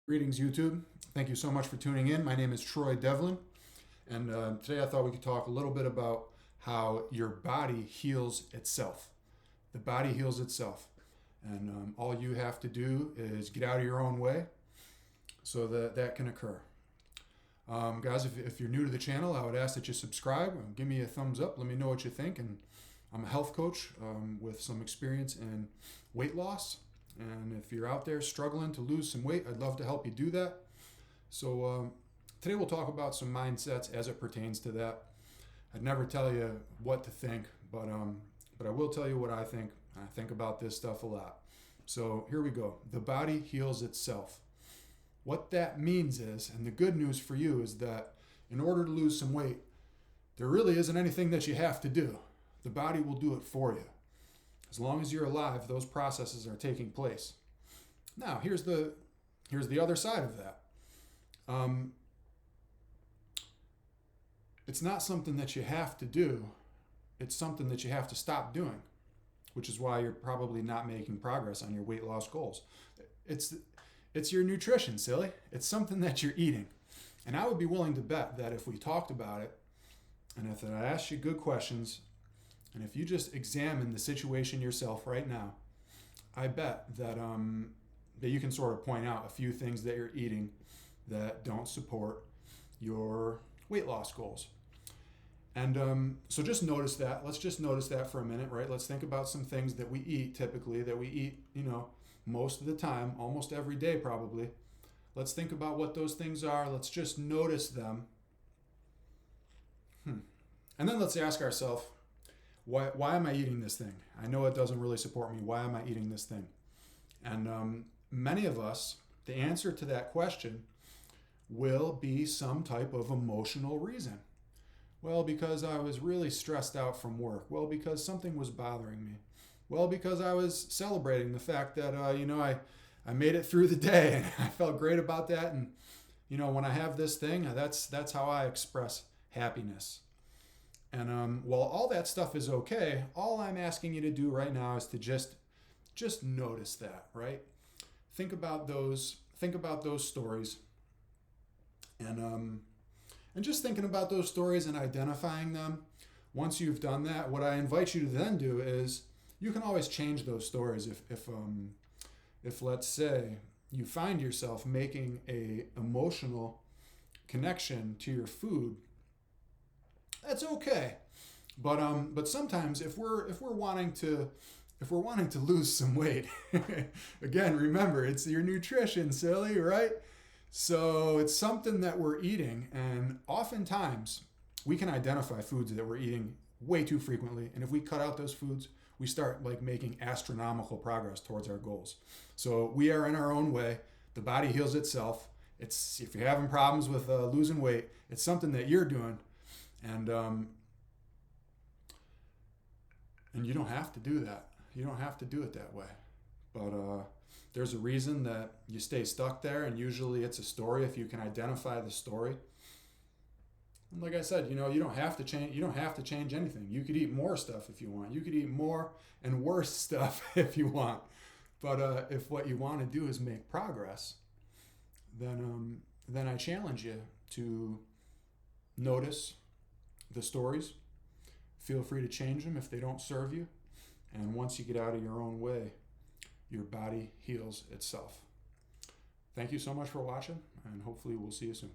Greetings, YouTube. Thank you so much for tuning in. My name is Troy Devlin, and today I thought we could talk a little bit about how your body heals itself. The body heals itself, and all you have to do is get out of your own way so that that can occur. Guys, if you're new to the channel, I would ask that you subscribe and give me a thumbs up. Let me know what you think. And I'm a health coach with some experience in weight loss. And if you're out there struggling to lose some weight, I'd love to help you do that. So today we'll talk about some mindsets as it pertains to that. I'd never tell you what to think, but I will tell you what I think. I think about this stuff a lot. So here we go. The body heals itself. What that means is, and the good news for you is that in order to lose some weight, there really isn't anything that you have to do. The body will do it for you. As long as you're alive, those processes are taking place. Now, here's the other side of that. It's not something that you have to do. It's something that you have to stop doing, which is why you're probably not making progress on your weight loss goals. It's your nutrition, silly. It's something that you're eating. And I would be willing to bet that if we talked about it, and if I asked you good questions, and if you just examine the situation yourself right now, I bet that that you can sort of point out a few things that you're eating that don't support your weight loss goals. And so just notice that. Let's just notice that for a minute, right? Let's think about some things that we eat typically, that we eat, most of the time, almost every day probably. Let's think about what those things are. Let's just notice them. And then let's ask ourselves, why am I eating this thing? I know it doesn't really support me. Why am I eating this thing? And many of us, the answer to that question will be some type of emotional reason. Well, because I was really stressed out from work. Well, because something was bothering me. Well, because I was celebrating the fact that, I made it through the day and I felt great about that. And, when I have this thing, that's how I express happiness. And while all that stuff is okay, all I'm asking you to do right now is to just notice that, right? Think about those stories, and just thinking about those stories and identifying them. Once you've done that, what I invite you to then do is you can always change those stories. If let's say you find yourself making a emotional connection to your food, that's okay. But sometimes if we're wanting to lose some weight, again, remember, it's your nutrition, silly, right? So it's something that we're eating, and oftentimes we can identify foods that we're eating way too frequently, and if we cut out those foods, we start making astronomical progress towards our goals. So we are in our own way. The body heals itself. If you're having problems with losing weight, it's something that you're doing. And you don't have to do that. You don't have to do it that way. But there's a reason that you stay stuck there, and usually it's a story if you can identify the story. And like I said, you don't have to change. You don't have to change anything. You could eat more stuff if you want. You could eat more and worse stuff if you want. But if what you want to do is make progress, then I challenge you to notice the stories. Feel free to change them if they don't serve you. And once you get out of your own way, your body heals itself. Thank you so much for watching, and hopefully we'll see you soon.